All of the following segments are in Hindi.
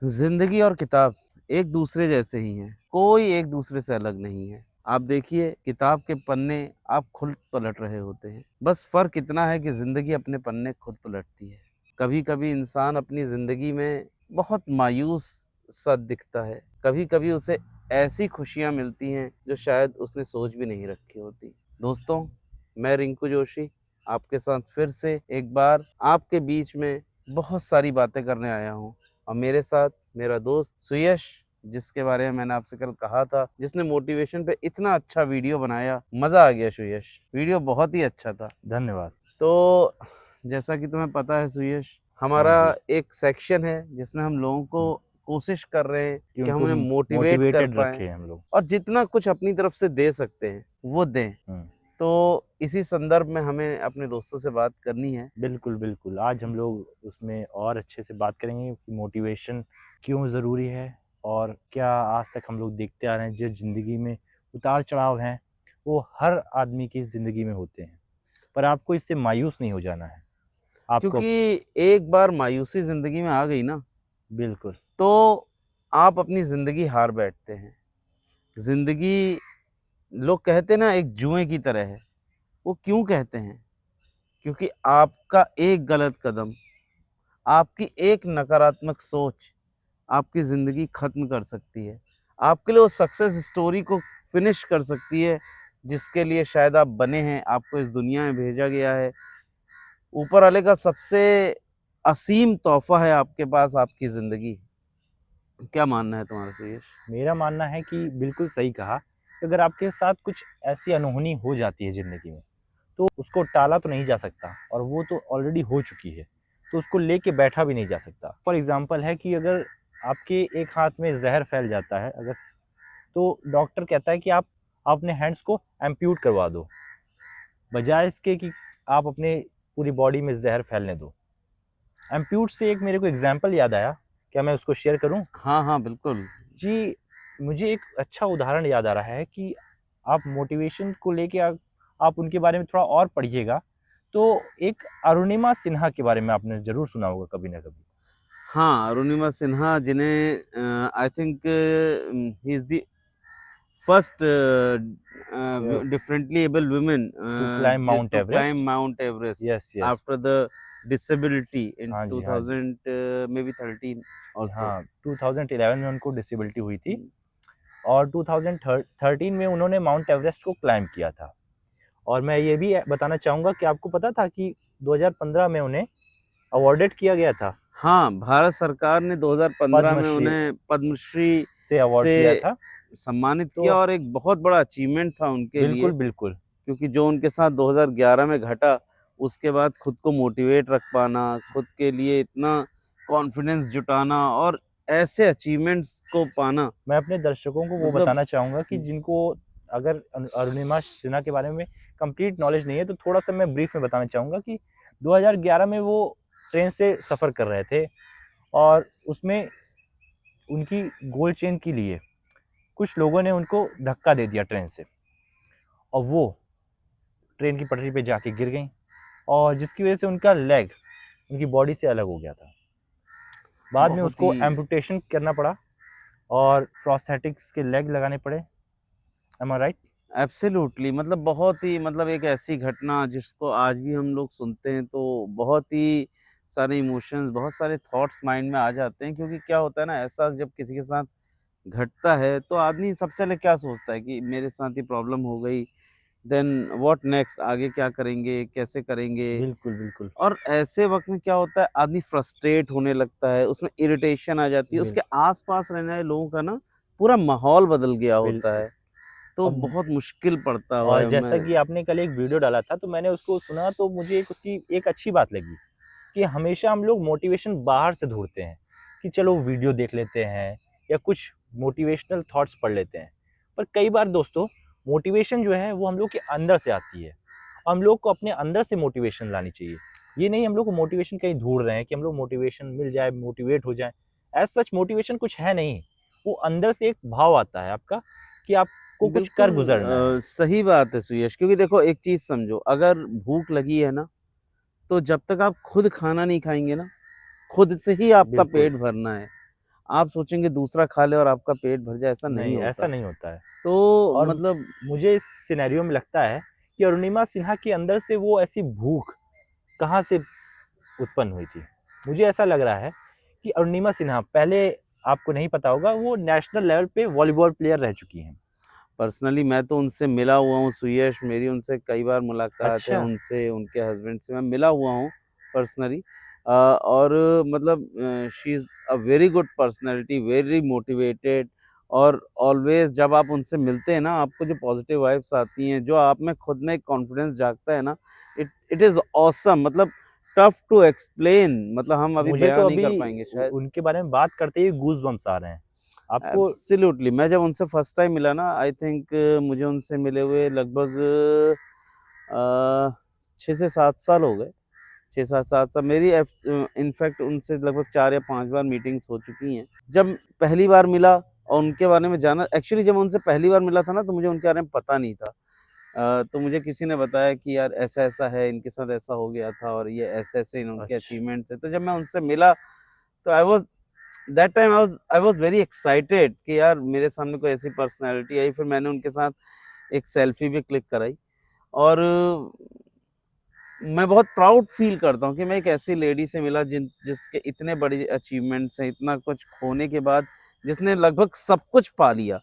जिंदगी और किताब एक दूसरे जैसे ही हैं, कोई एक दूसरे से अलग नहीं है। आप देखिए, किताब के पन्ने आप खुद पलट रहे होते हैं, बस फर्क इतना है कि जिंदगी अपने पन्ने खुद पलटती है। कभी कभी इंसान अपनी जिंदगी में बहुत मायूस सा दिखता है, कभी कभी उसे ऐसी खुशियां मिलती हैं जो शायद उसने सोच भी नहीं रखी होती। दोस्तों, मैं रिंकू जोशी आपके साथ फिर से एक बार आपके बीच में बहुत सारी बातें करने आया हूँ। और मेरे साथ मेरा दोस्त सुयश, जिसके बारे में मैंने आपसे कल कहा था, जिसने मोटिवेशन पे इतना अच्छा वीडियो बनाया, मज़ा आ गया सुयश, वीडियो बहुत ही अच्छा था। धन्यवाद। तो जैसा कि तुम्हें पता है सुयश, हाँ हमारा जी। एक सेक्शन है जिसमें हम लोगों को कोशिश कर रहे हैं कि कि हम उनको उन्हें मोटिवेट कर मोटिवेटेड पाएँ रखें हम लोग। और जितना कुछ अपनी तरफ से दे सकते हैं वो दें। हुँ, तो इसी संदर्भ में हमें अपने दोस्तों से बात करनी है। बिल्कुल, बिल्कुल। आज हम लोग उसमें और अच्छे से बात करेंगे कि मोटिवेशन क्यों ज़रूरी है और क्या आज तक हम लोग देखते आ रहे हैं जो ज़िंदगी में उतार-चढ़ाव हैं, वो हर आदमी की ज़िंदगी में होते हैं। पर आपको इससे मायूस नहीं हो जाना है। आपको क्योंकि एक बार मायूसी ज़िंदगी में आ गई ना, बिल्कुल, तो आप अपनी ज़िंदगी हार बैठते हैं। ज़िंदगी, लोग कहते हैं ना, एक जुए की तरह है। वो क्यों कहते हैं? क्योंकि आपका एक गलत कदम, आपकी एक नकारात्मक सोच आपकी ज़िंदगी ख़त्म कर सकती है। आपके लिए वो सक्सेस स्टोरी को फ़िनिश कर सकती है, जिसके लिए शायद आप बने हैं, आपको इस दुनिया में भेजा गया है। ऊपर वाले का सबसे असीम तोहफ़ा है आपके पास, आपकी ज़िंदगी। क्या मानना है तुम्हारा सुयश? मेरा मानना है कि बिल्कुल सही कहा कि अगर आपके साथ कुछ ऐसी अनहोनी हो जाती है ज़िंदगी में, तो उसको टाला तो नहीं जा सकता और वो तो ऑलरेडी हो चुकी है, तो उसको लेके बैठा भी नहीं जा सकता। फॉर एग्ज़ाम्पल है कि अगर आपके एक हाथ में ज़हर फैल जाता है अगर, तो डॉक्टर कहता है कि आप अपने हैंड्स को एम्प्यूट करवा दो, बजाय इसके कि आप अपने पूरी बॉडी में ज़हर फैलने दो। एम्प्यूट से एक मेरे को एग्ज़ाम्पल याद आया, क्या मैं उसको शेयर करूँ? हाँ, हाँ, बिल्कुल। जी, मुझे एक अच्छा उदाहरण याद आ रहा है कि आप मोटिवेशन को लेके आप उनके बारे में थोड़ा और पढ़िएगा, तो एक अरुणिमा सिन्हा के बारे में आपने ज़रूर सुना होगा कभी ना कभी। हाँ, अरुणिमा सिन्हा, जिन्हें I think he is the first uh, differently able women to climb mount to climb Everest. Mount Everest yes, yes. after the disability in हाँ जी, हाँ जी। 2000 maybe 13 also. हाँ, 2011 में उनको डिसेबिलिटी हुई थी हम्म, और 2013 में उन्होंने माउंट एवरेस्ट को क्लाइंब किया था। और मैं ये भी बताना चाहूँगा कि आपको पता था कि 2015 में उन्हें अवॉर्डेड किया गया था, हाँ, भारत सरकार ने 2015 में पद्मश्री उन्हें पद्मश्री से अवॉर्ड से किया था। सम्मानित तो किया और एक बहुत बड़ा अचीवमेंट था उनके लिए। बिल्कुल, बिल्कुल। क्योंकि जो उनके साथ 2011 में घटा, उसके बाद खुद को मोटिवेट रख पाना, खुद के लिए इतना कॉन्फिडेंस जुटाना और ऐसे अचीवमेंट्स को पाना, मैं अपने दर्शकों को वो मतलब बताना चाहूँगा कि जिनको अगर अरुणिमा सिन्हा के बारे में कंप्लीट नॉलेज नहीं है, तो थोड़ा-सा मैं ब्रीफ में बताना चाहूँगा कि 2011 में वो ट्रेन से सफ़र कर रहे थे और उसमें उनकी गोल्ड चेन के लिए कुछ लोगों ने उनको धक्का दे दिया ट्रेन से और वो ट्रेन की पटरी पे जाके गिर गईं और जिसकी वज़ह से उनका लेग उनकी बॉडी से अलग हो गया था। बाद में बहुत ही उसको एम्पुटेशन करना पड़ा और प्रोस्थेटिक्स के लेग लगाने पड़े। एम आई राइट? एब्सोल्युटली, मतलब बहुत ही, मतलब एक ऐसी घटना जिसको आज भी हम लोग सुनते हैं तो बहुत ही सारे इमोशंस, बहुत सारे थॉट्स माइंड में आ जाते हैं। क्योंकि क्या होता है ना, ऐसा जब किसी के साथ घटता है तो आदमी सबसे पहले क्या सोचता है कि मेरे साथ ये प्रॉब्लम हो गई, देन व्हाट नेक्स्ट, आगे क्या करेंगे, कैसे करेंगे। बिल्कुल, बिल्कुल। और ऐसे वक्त में क्या होता है, आदमी फ्रस्ट्रेट होने लगता है, उसमें इरिटेशन आ जाती है, बिल उसके आसपास रहने वाले लोगों का ना पूरा माहौल बदल गया होता बिल्कुल। है, तो अब बहुत मुश्किल पड़ता हुआ और है। जैसा मैं कि आपने कल एक वीडियो डाला था, तो मैंने उसको सुना तो मुझे एक उसकी एक अच्छी बात लगी कि हमेशा हम लोग मोटिवेशन बाहर से ढूँढते हैं, कि चलो वीडियो देख लेते हैं या कुछ मोटिवेशनल थॉट्स पढ़ लेते हैं। पर कई बार दोस्तों, मोटिवेशन जो है वो हम लोग के अंदर से आती है। हम लोग को अपने अंदर से मोटिवेशन लानी चाहिए। ये नहीं हम लोग को मोटिवेशन कहीं ढूँढ रहे हैं कि हम लोग मोटिवेशन मिल जाए, मोटिवेट हो जाएँ। एज़ सच मोटिवेशन कुछ है नहीं। वो अंदर से एक भाव आता है आपका कि आपको कुछ बिल्कुल कर गुज़रना है। सही बात है सुयश। क्योंकि देखो, एक चीज़ समझो, अगर भूख लगी है ना, तो जब तक आप खुद खाना नहीं खाएँगे ना, खुद से ही आपका बिल्कुल। पेट भरना है। आप सोचेंगे दूसरा खा ले और आपका पेट भर जाए, ऐसा नहीं नहीं, होता। ऐसा नहीं होता है। तो और मतलब मुझे इस सिनेरियो में लगता है कि अरुणिमा सिन्हा के अंदर से वो ऐसी भूख कहाँ से उत्पन्न हुई थी। मुझे ऐसा लग रहा है कि अरुणिमा सिन्हा पहले, आपको नहीं पता होगा, वो नेशनल लेवल पे वॉलीबॉल प्लेयर रह चुकी हैं। पर्सनली मैं तो उनसे मिला हुआ हूँ सुयश, मेरी उनसे कई बार मुलाकात है, अच्छा। उनसे उनके हस्बैंड से मैं मिला हुआ हूँ पर्सनली। और मतलब she is a very good personality, very motivated. और ऑलवेज जब आप उनसे मिलते हैं ना, आपको जो पॉजिटिव वाइब्स आती हैं, जो आप में खुद में एक कॉन्फिडेंस जागता है ना, इट इट इज़ ऑसम। मतलब टफ टू एक्सप्लेन, मतलब हम अभी मुझे तो बयां नहीं अभी कर पाएंगे शायद। उनके बारे में बात करते ही गूज बम्स आ रहे हैं आपको। एब्सोल्युटली, मैं जब उनसे फर्स्ट टाइम मिला ना, आई थिंक मुझे उनसे मिले हुए लगभग 6 से 7 साल हो गए। 6 7 7 साल मेरी इनफैक्ट उनसे लगभग 4 या 5 बार मीटिंग्स हो चुकी हैं। जब पहली बार मिला और उनके बारे में जाना, एक्चुअली जब उनसे पहली बार मिला था ना, तो मुझे उनके बारे में पता नहीं था। तो मुझे किसी ने बताया कि यार ऐसा ऐसा है, इनके साथ ऐसा हो गया था और ये ऐसे ऐसे इनके अच्छा। अचीवमेंट्स है। तो जब मैं उनसे मिला, तो I was that time I was very excited कि यार मेरे सामने कोई ऐसी पर्सनैलिटी आई। फिर मैंने उनके साथ एक सेल्फी भी क्लिक कराई। और मैं बहुत प्राउड फील करता हूँ कि मैं एक ऐसी लेडी से मिला जिसके इतने बड़े अचीवमेंट्स हैं, इतना कुछ खोने के बाद जिसने लगभग सब कुछ पा लिया।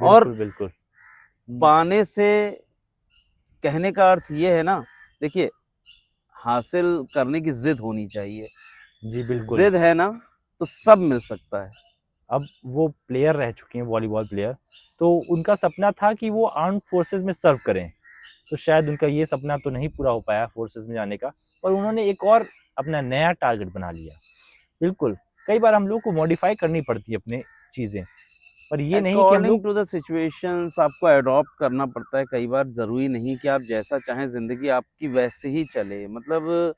और बिल्कुल, बिल्कुल। पाने से कहने का अर्थ ये है ना, देखिए, हासिल करने की जिद होनी चाहिए। जी, बिल्कुल। जिद है ना, तो सब मिल सकता है। अब वो प्लेयर रह चुके हैं, वॉलीबॉल प्लेयर, तो उनका सपना था कि वो आर्म्ड फोर्सेस में सर्व करें। तो शायद उनका ये सपना तो नहीं पूरा हो पाया फोर्सेस में जाने का, पर उन्होंने एक और अपना नया टारगेट बना लिया। बिल्कुल, कई बार हम लोग को मॉडिफाई करनी पड़ती है अपनी चीज़ें, पर ये नहीं कि हम अकॉर्डिंग लोग। टू द सिचुएशंस आपको अडॉप्ट करना पड़ता है। कई बार ज़रूरी नहीं कि आप जैसा चाहें ज़िंदगी आपकी वैसे ही चले। मतलब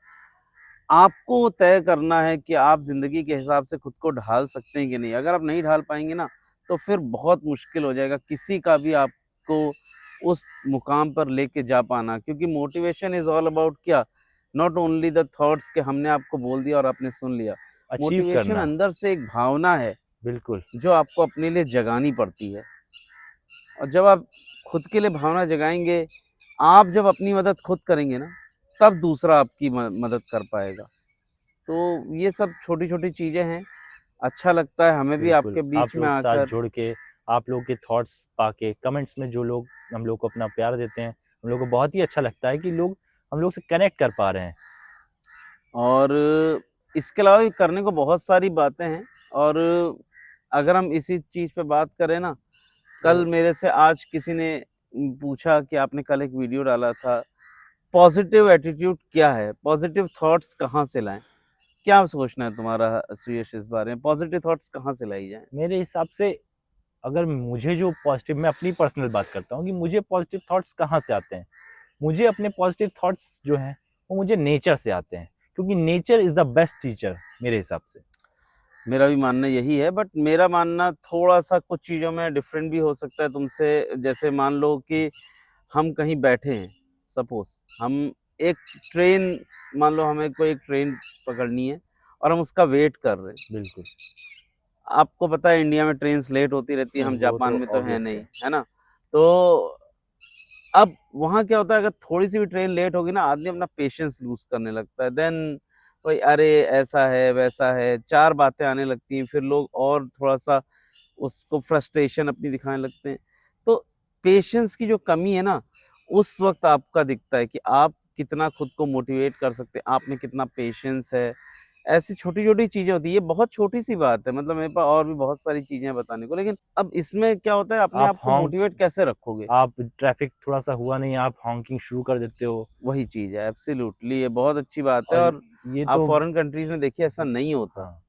आपको तय करना है कि आप ज़िंदगी के हिसाब से खुद को ढाल सकते हैं कि नहीं। अगर आप नहीं ढाल पाएँगे ना, तो फिर बहुत मुश्किल हो जाएगा किसी का भी आपको उस मुकाम पर लेके जा पाना। क्योंकि मोटिवेशन इज़ ऑल अबाउट क्या? नॉट ओनली द थॉट्स कि हमने आपको बोल दिया और आपने सुन लिया। अचीव मोटिवेशन करना। अंदर से एक भावना है, बिल्कुल। जो आपको अपने लिए जगानी पड़ती है। और जब आप खुद के लिए भावना जगाएँगे, आप जब अपनी मदद खुद करेंगे ना, तब दूसरा आपकी मदद कर पाएगा। तो ये सब छोटी-छोटी चीज़ें हैं। अच्छा लगता है हमें भी बिल्कुल, आपके बीच आप में लोग साथ आकर। जुड़ के, आप लोग के थॉट्स पाके, कमेंट्स में जो लोग हम लोग को अपना प्यार देते हैं, हम लोग को बहुत ही अच्छा लगता है कि लोग हम लोग से कनेक्ट कर पा रहे हैं। और इसके अलावा भी करने को बहुत सारी बातें हैं। और अगर हम इसी चीज़ पे बात करें ना, कल तो मेरे से आज किसी ने पूछा कि आपने कल एक वीडियो डाला था, पॉज़िटिव एटीट्यूड क्या है? पॉज़िटिव थॉट्स कहाँ से लाएँ? क्या सोचना है तुम्हारा सुयश इस बारे में? पॉज़िटिव थॉट्स कहाँ से लाई जाएँ? मेरे हिसाब से, अगर मुझे जो पॉजिटिव, मैं अपनी पर्सनल बात करता हूँ कि मुझे पॉजिटिव थॉट्स कहाँ से आते हैं। मुझे अपने पॉजिटिव थॉट्स जो हैं, वो मुझे नेचर से आते हैं, क्योंकि nature is the best teacher मेरे हिसाब से। मेरा भी मानना यही है, बट मेरा मानना थोड़ा-सा कुछ चीज़ों में डिफरेंट भी हो सकता है तुमसे। जैसे मान लो कि हम कहीं बैठे हैं, सपोज़ हम एक ट्रेन, मान लो हमें कोई एक ट्रेन पकड़नी है और हम उसका वेट कर रहे हैं। बिल्कुल। आपको पता है इंडिया में ट्रेन्स लेट होती रहती है, हम वो जापान तो में तो हैं ऑब्वियस नहीं, है। है ना? तो अब वहाँ क्या होता है, अगर थोड़ी-सी भी ट्रेन लेट होगी ना, आदमी अपना पेशेंस लूज़ करने लगता है। देन वही, अरे ऐसा है, वैसा है, 4 बातें आने लगती हैं, फिर लोग और थोड़ा-सा उसको फ्रस्ट्रेशन अपनी दिखाने लगते हैं। तो पेशेंस की जो कमी है ना, उस वक़्त आपका दिखता है कि आप कितना खुद को मोटिवेट कर सकते हैं, आप में कितना पेशेंस है। ऐसी छोटी-छोटी चीज़ें होती हैं, ये बहुत छोटी-सी बात है, मतलब मेरे पास और भी बहुत सारी चीज़ें हैं बताने को, लेकिन अब इसमें क्या होता है, अपने आप आप को हॉन्क मोटिवेट कैसे रखोगे? आप ट्रैफिक थोड़ा-सा हुआ नहीं, आप हॉकिंग शुरू कर देते हो। वही चीज़ है, एब्सोल्यूटली ये बहुत अच्छी बात है। और और ये आप तो फॉरेन कंट्रीज़ में देखिए ऐसा नहीं होता। हाँ,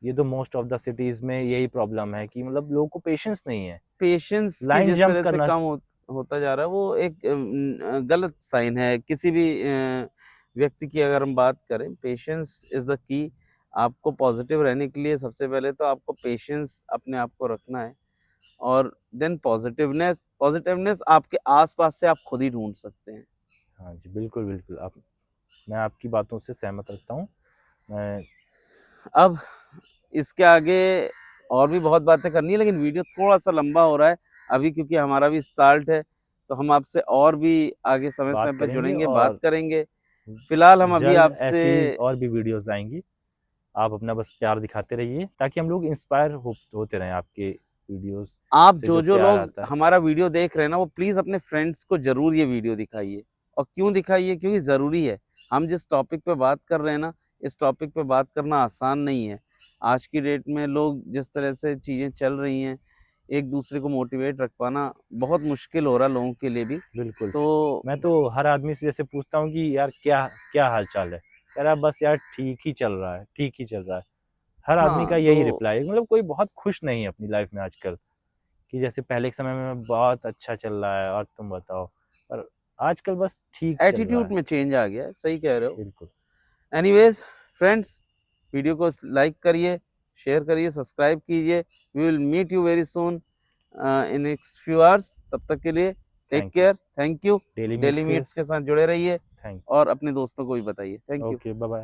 ये तो मोस्ट ऑफ द सिटीज़ में यही प्रॉब्लम है कि मतलब लोगों को पेशेंस नहीं है। पेशेंस की लाइन जिस जंप तरह से करना। कम होता जा रहा है, वो एक गलत साइन है। किसी भी व्यक्ति की अगर हम बात करें, पेशेंस इज़ द की। आपको पॉज़िटिव रहने के लिए सबसे पहले तो आपको पेशेंस अपने आप को रखना है। और देन पॉज़िटिवनेस, पॉज़िटिवनेस आपके आस-पास से आप खुद ही ढूँढ सकते हैं। हाँ जी, बिल्कुल, बिल्कुल। मैं आपकी बातों से सहमत रखता हूँ। मैं अब इसके आगे और भी बहुत बातें करनी है, लेकिन वीडियो थोड़ा सा लंबा हो रहा है अभी, क्योंकि हमारा भी स्टार्ट है। तो हम आपसे और भी आगे समय बात समय पर करेंगे जुड़ेंगे, बात और करेंगे। फिलहाल हम अभी जल्द आपसे ऐसी और भी वीडियोस आएंगी। आप अपना बस प्यार दिखाते रहिए ताकि हम लोग इंस्पायर होते रहें आपके वीडियोस आप से जो जो जो प्यार लोग आता है। हमारा वीडियो देख रहे हैं ना, वो प्लीज़ अपने फ्रेंड्स को ज़रूर ये वीडियो दिखाइए। और क्यों दिखाइए? क्योंकि ज़रूरी है। हम जिस टॉपिक पे बात कर रहे हैं ना, इस टॉपिक पे बात करना आसान नहीं है। आज की डेट में लोग जिस तरह से चीज़ें चल रही हैं, एक दूसरे को मोटिवेट रख पाना बहुत मुश्किल हो रहा है लोगों के लिए भी। बिल्कुल। तो मैं तो हर आदमी से जैसे पूछता हूँ कि यार क्या क्या हाल चाल है, कह रहा है बस यार ठीक ही चल रहा है, ठीक ही चल रहा है। हर आदमी का हाँ, यही तो रिप्लाई है। मतलब कोई बहुत खुश नहीं है अपनी लाइफ में आजकल, कि जैसे पहले के समय में बहुत अच्छा चल रहा है और तुम बताओ, पर आजकल बस ठीक चल रहा एटीट्यूड है। में चेंज आ गया है, सही कह रहे हो। बिल्कुल। एनीवेज फ्रेंड्स, वीडियो को लाइक करिए, शेयर करिए, सब्सक्राइब कीजिए। We will meet you very soon in next few hours. तब तक के लिए take thank you. Care, thank you. Daily daily meats के मीट्स के साथ जुड़े रहिए थैंक और अपने दोस्तों को भी बताइए। Thank you. Okay, bye bye.